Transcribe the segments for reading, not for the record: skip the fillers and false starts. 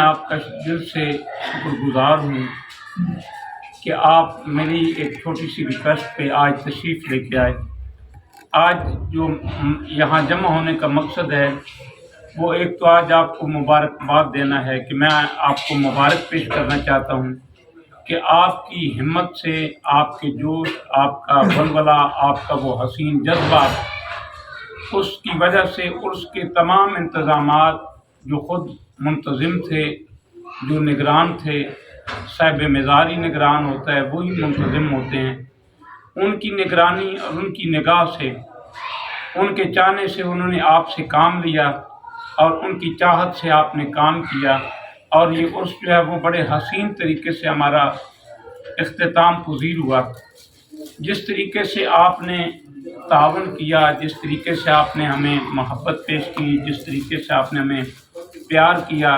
آپ کا دل سے شکر گزار ہوں کہ آپ میری ایک چھوٹی سی ریکویسٹ پہ آج تشریف لے کے آئے۔ آج جو یہاں جمع ہونے کا مقصد ہے وہ ایک تو آج آپ کو مبارکباد دینا ہے کہ میں آپ کو مبارک پیش کرنا چاہتا ہوں کہ آپ کی ہمت سے، آپ کے جوش، آپ کا ولولہ، آپ کا وہ حسین جذبہ، اس کی وجہ سے عرس کے تمام انتظامات جو خود منتظم تھے، جو نگران تھے، صاحب مزاری نگران ہوتا ہے وہی منتظم ہوتے ہیں، ان کی نگرانی اور ان کی نگاہ سے، ان کے چاہنے سے انہوں نے آپ سے کام لیا اور ان کی چاہت سے آپ نے کام کیا، اور یہ عرس جو ہے وہ بڑے حسین طریقے سے ہمارا اختتام پذیر ہوا۔ جس طریقے سے آپ نے تعاون کیا، جس طریقے سے آپ نے ہمیں محبت پیش کی، جس طریقے سے آپ نے ہمیں پیار کیا،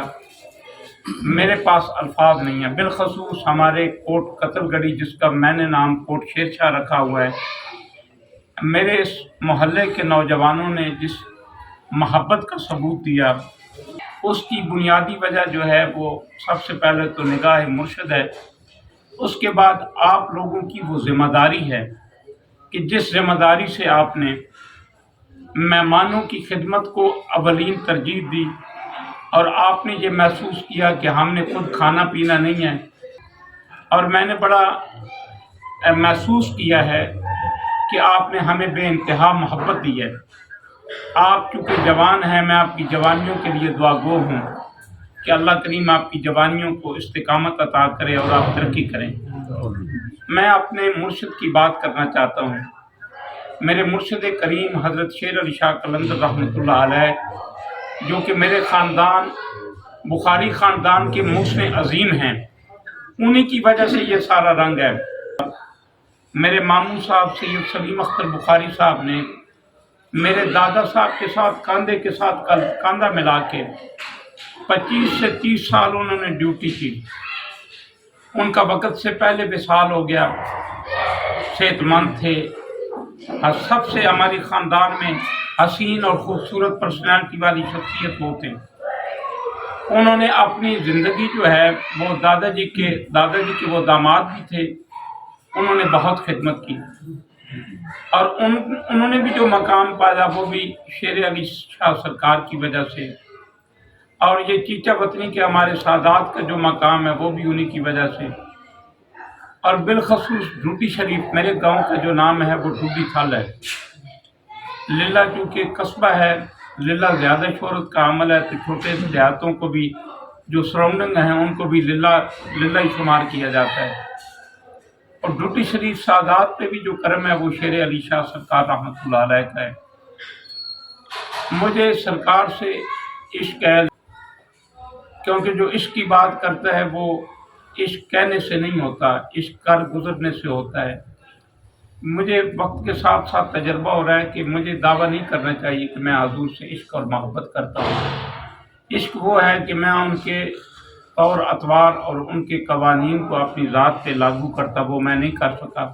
میرے پاس الفاظ نہیں ہیں۔ بالخصوص ہمارے کوٹ قتل گڑھی، جس کا میں نے نام کوٹ شیر شاہ رکھا ہوا ہے، میرے اس محلے کے نوجوانوں نے جس محبت کا ثبوت دیا، اس کی بنیادی وجہ جو ہے وہ سب سے پہلے تو نگاہ مرشد ہے، اس کے بعد آپ لوگوں کی وہ ذمہ داری ہے کہ جس ذمہ داری سے آپ نے مہمانوں کی خدمت کو اولین ترجیح دی، اور آپ نے یہ محسوس کیا کہ ہم نے خود کھانا پینا نہیں ہے، اور میں نے بڑا محسوس کیا ہے کہ آپ نے ہمیں بے انتہا محبت دی ہے۔ آپ چونکہ جوان ہیں، میں آپ کی جوانیوں کے لیے دعا گو ہوں کہ اللہ کریم آپ کی جوانیوں کو استقامت عطا کرے اور آپ ترقی کریں۔ میں اپنے مرشد کی بات کرنا چاہتا ہوں۔ میرے مرشد کریم حضرت شیر علی شاہ قلندر رحمۃ اللہ علیہ، جو کہ میرے خاندان بخاری خاندان کے محسن عظیم ہیں، انہی کی وجہ سے یہ سارا رنگ ہے۔ میرے ماموں صاحب سید سلیم اختر بخاری صاحب نے میرے دادا صاحب کے ساتھ کاندھے کے ساتھ کاندھا ملا کے 25 سے 30 سال انہوں نے ڈیوٹی کی۔ ان کا وقت سے پہلے وصال ہو گیا، صحت مند تھے، اور سب سے ہماری خاندان میں حسین اور خوبصورت پرسنالٹی والی شخصیت وہ تھے۔ انہوں نے اپنی زندگی جو ہے وہ دادا جی کے وہ داماد بھی تھے، انہوں نے بہت خدمت کی، اور انہوں نے بھی جو مقام پایا وہ بھی شیر علی شاہ سرکار کی وجہ سے، اور یہ چیچا وطنی کے ہمارے سادات کا جو مقام ہے وہ بھی انہی کی وجہ سے، اور بالخصوص ڈوڈی شریف میرے گاؤں کا جو نام ہے وہ ڈوڈی تھل ہے۔ للہ چونکہ قصبہ ہے، للہ زیادہ شہرت کا عمل ہے، تو چھوٹے دیہاتوں کو بھی جو سراؤنڈنگ ہیں ان کو بھی للہ ہی شمار کیا جاتا ہے، اور ڈوڈی شریف سادات پہ بھی جو کرم ہے وہ شیر علی شاہ سرکار رحمۃ اللہ علیہ کا ہے۔ مجھے سرکار سے عشق ہے، کیونکہ جو عشق کی بات کرتا ہے وہ عشق کہنے سے نہیں ہوتا، عشق کر گزرنے سے ہوتا ہے۔ مجھے وقت کے ساتھ ساتھ تجربہ ہو رہا ہے کہ مجھے دعویٰ نہیں کرنا چاہیے کہ میں حضور سے عشق اور محبت کرتا ہوں۔ عشق وہ ہے کہ میں ان کے طور اطوار اور ان کے قوانین کو اپنی ذات پہ لاگو کرتا، وہ میں نہیں کر سکا،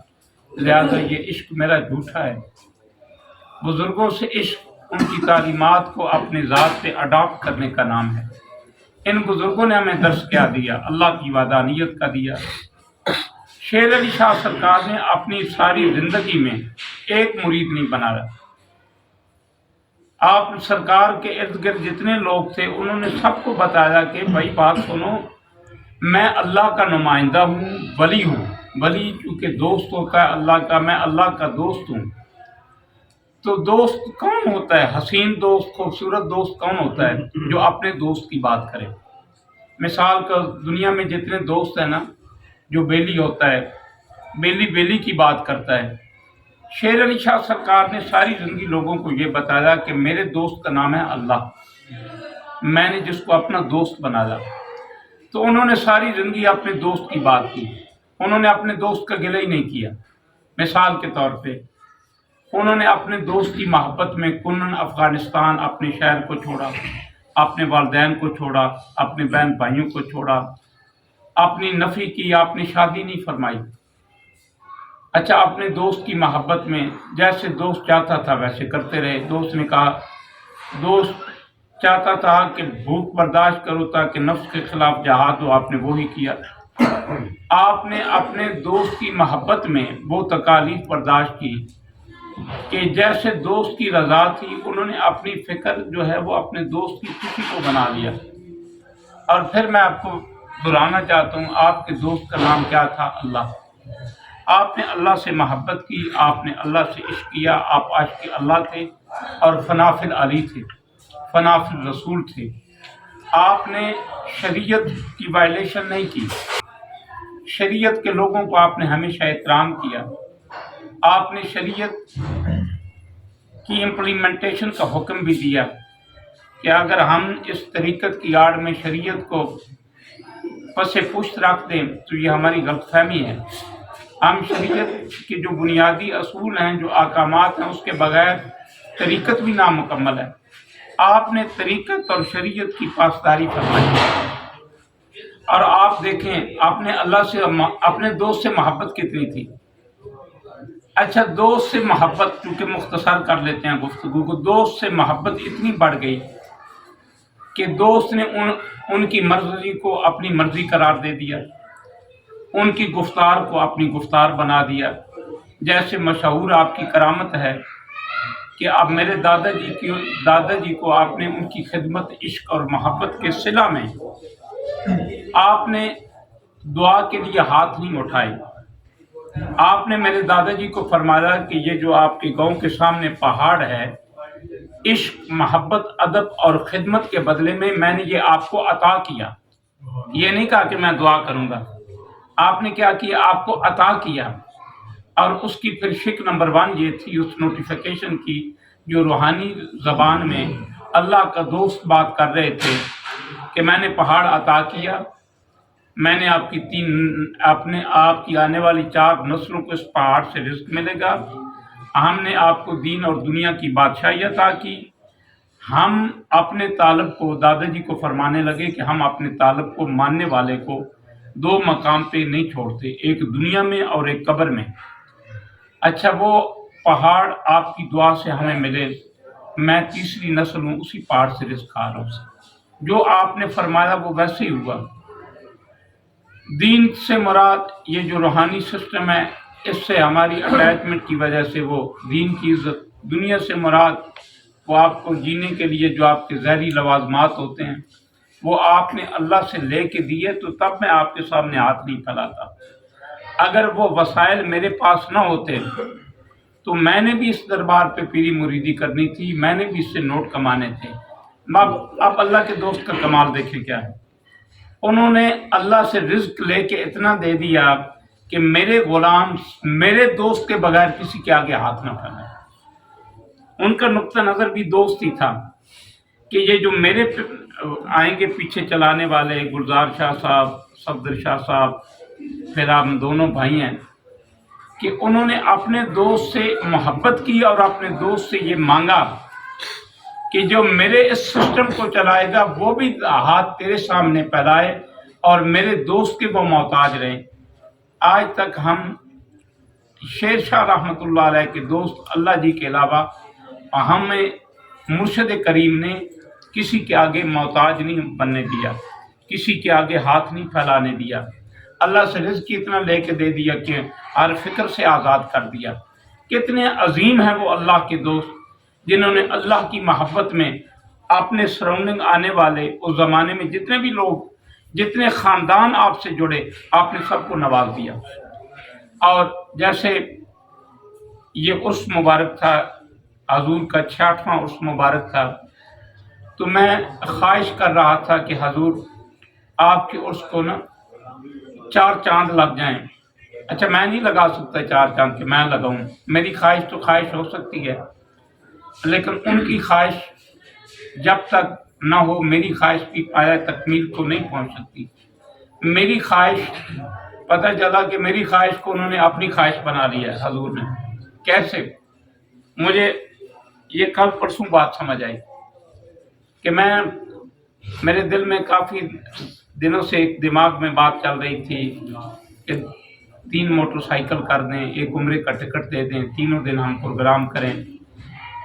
لہذا یہ عشق میرا جھوٹا ہے۔ بزرگوں سے عشق ان کی تعلیمات کو اپنی ذات پہ اڈاپٹ کرنے کا نام ہے۔ ان بزرگوں نے ہمیں درس کیا دیا، اللہ کی وحدانیت کا دیا۔ شیر علی شاہ سرکار نے اپنی ساری زندگی میں ایک مرید نہیں بنایا۔ آپ سرکار کے ارد گرد جتنے لوگ تھے انہوں نے سب کو بتایا کہ بھائی بات سنو، میں اللہ کا نمائندہ ہوں، ولی ہوں۔ ولی چونکہ دوست ہوتا ہے اللہ کا، میں اللہ کا دوست ہوں۔ تو دوست کون ہوتا ہے؟ حسین دوست، خوبصورت دوست کون ہوتا ہے؟ جو اپنے دوست کی بات کرے۔ مثال کا دنیا میں جتنے دوست ہیں نا، جو بیلی ہوتا ہے، بیلی کی بات کرتا ہے۔ شیر علی شاہ سرکار نے ساری زندگی لوگوں کو یہ بتایا کہ میرے دوست کا نام ہے اللہ، میں نے جس کو اپنا دوست بنایا۔ تو انہوں نے ساری زندگی اپنے دوست کی بات کی، انہوں نے اپنے دوست کا گلہ ہی نہیں کیا۔ مثال کے طور پہ انہوں نے اپنے دوست کی محبت میں کنن افغانستان، اپنے شہر کو چھوڑا، اپنے والدین کو چھوڑا، اپنے بہن بھائیوں کو چھوڑا، اپنی نفی کی، اپنی شادی نہیں فرمائی۔ اچھا، اپنے دوست کی محبت میں جیسے دوست چاہتا تھا ویسے کرتے رہے۔ دوست نے کہا، دوست چاہتا تھا کہ بھوک برداشت کرو تاکہ نفس کے خلاف جہاد ہو، آپ نے وہی کیا۔ آپ نے اپنے دوست کی محبت میں وہ تکالیف برداشت کی کہ جیسے دوست کی رضا تھی، انہوں نے اپنی فکر جو ہے وہ اپنے دوست کی خوشی کو بنا لیا۔ اور پھر میں آپ کو دہرانا چاہتا ہوں، آپ کے دوست کا نام کیا تھا؟ اللہ۔ آپ نے اللہ سے محبت کی، آپ نے اللہ سے عشق کیا، آپ عاشق اللہ تھے اور فنا فی العلی تھے، فنا فی الرسول تھے۔ آپ نے شریعت کی وائلیشن نہیں کی، شریعت کے لوگوں کو آپ نے ہمیشہ احترام کیا۔ آپ نے شریعت کی امپلیمنٹیشن کا حکم بھی دیا کہ اگر ہم اس طریقت کی آڑ میں شریعت کو پس پشت رکھ دیں تو یہ ہماری غلط فہمی ہے۔ ہم شریعت کے جو بنیادی اصول ہیں، جو احکامات ہیں، اس کے بغیر طریقت بھی نامکمل ہے۔ آپ نے طریقت اور شریعت کی پاسداری فرمائی، اور آپ دیکھیں آپ نے اللہ سے اپنے دوست سے محبت کتنی تھی۔ اچھا، دوست سے محبت، چونکہ مختصر کر لیتے ہیں گفتگو کو، دوست سے محبت اتنی بڑھ گئی کہ دوست نے ان کی مرضی کو اپنی مرضی قرار دے دیا، ان کی گفتار کو اپنی گفتار بنا دیا۔ جیسے مشہور آپ کی کرامت ہے کہ اب میرے دادا جی کو آپ نے ان کی خدمت، عشق اور محبت کے صلہ میں آپ نے دعا کے لیے ہاتھ نہیں اٹھائے۔ آپ نے میرے دادا جی کو فرمایا کہ یہ جو آپ کے گاؤں کے سامنے پہاڑ ہے، عشق، محبت، ادب اور خدمت کے بدلے میں نے یہ آپ کو عطا کیا۔ یہ نہیں کہا کہ میں دعا کروں گا، آپ نے کیا کیا؟ آپ کو عطا کیا۔ اور اس کی پھر شک نمبر 1 یہ تھی اس نوٹیفیکیشن کی، جو روحانی زبان میں اللہ کا دوست بات کر رہے تھے، کہ میں نے پہاڑ عطا کیا، میں نے آپ کی آنے والی 4 نسلوں کو اس پہاڑ سے رزق ملے گا، ہم نے آپ کو دین اور دنیا کی بادشاہی عطا کی۔ ہم اپنے طالب کو، دادا جی کو فرمانے لگے کہ ہم اپنے طالب کو، ماننے والے کو 2 مقام پہ نہیں چھوڑتے، ایک دنیا میں اور ایک قبر میں۔ اچھا، وہ پہاڑ آپ کی دعا سے ہمیں ملے، میں تیسری نسل ہوں، اسی پہاڑ سے رزق کھا رہا ہوں۔ جو آپ نے فرمایا وہ ویسے ہی ہوا۔ دین سے مراد یہ جو روحانی سسٹم ہے، اس سے ہماری اٹیچمنٹ کی وجہ سے وہ دین کی عزت، دنیا سے مراد وہ آپ کو جینے کے لیے جو آپ کے ظاہری لوازمات ہوتے ہیں، وہ آپ نے اللہ سے لے کے دیے، تو تب میں آپ کے سامنے ہاتھ نہیں پھیلاتا۔ اگر وہ وسائل میرے پاس نہ ہوتے تو میں نے بھی اس دربار پہ پیری مریدی کرنی تھی، میں نے بھی اس سے نوٹ کمانے تھے۔ آپ اللہ کے دوست کا کمال دیکھیں کیا ہے، انہوں نے اللہ سے رزق لے کے اتنا دے دیا کہ میرے غلام میرے دوست کے بغیر کسی کے آگے ہاتھ نہ پھیلائے۔ ان کا نقطہ نظر بھی دوست ہی تھا کہ یہ جو میرے آئیں گے پیچھے چلانے والے گلزار شاہ صاحب، صفدر شاہ صاحب، پھر آپ دونوں بھائی ہیں، کہ انہوں نے اپنے دوست سے محبت کی اور اپنے دوست سے یہ مانگا کہ جو میرے اس سسٹم کو چلائے گا وہ بھی ہاتھ تیرے سامنے پھیلائے اور میرے دوست کے وہ محتاج رہیں۔ آج تک ہم شیر شاہ رحمۃ اللہ علیہ کے دوست اللہ جی کے علاوہ ہمیں مرشد کریم نے کسی کے آگے محتاج نہیں بننے دیا، کسی کے آگے ہاتھ نہیں پھیلانے دیا۔ اللہ سے رزق اتنا لے کے دے دیا کہ ہر فکر سے آزاد کر دیا۔ کتنے عظیم ہیں وہ اللہ کے دوست جنہوں نے اللہ کی محبت میں اپنے سراؤنڈنگ آنے والے اس زمانے میں جتنے بھی لوگ، جتنے خاندان آپ سے جڑے، آپ نے سب کو نواز دیا۔ اور جیسے یہ عرس مبارک تھا، حضور کا 66واں عرس مبارک تھا، تو میں خواہش کر رہا تھا کہ حضور آپ کے عرس کو نا 4 چاند لگ جائیں۔ اچھا، میں نہیں لگا سکتا 4 چاند کہ میں لگاؤں، میری خواہش تو خواہش ہو سکتی ہے، لیکن ان کی خواہش جب تک نہ ہو، میری خواہش کی پایہ تکمیل کو نہیں پہنچ سکتی۔ میری خواہش، پتہ چلا کہ میری خواہش کو انہوں نے اپنی خواہش بنا لیا ہے حضور نے۔ کیسے؟ مجھے یہ کل پرسوں بات سمجھ آئی کہ میرے دل میں کافی دنوں سے ایک دماغ میں بات چل رہی تھی کہ 3 موٹر سائیکل کر دیں، 1 عمرے کا ٹکٹ دے دیں، 3 دن ہم پروگرام کریں۔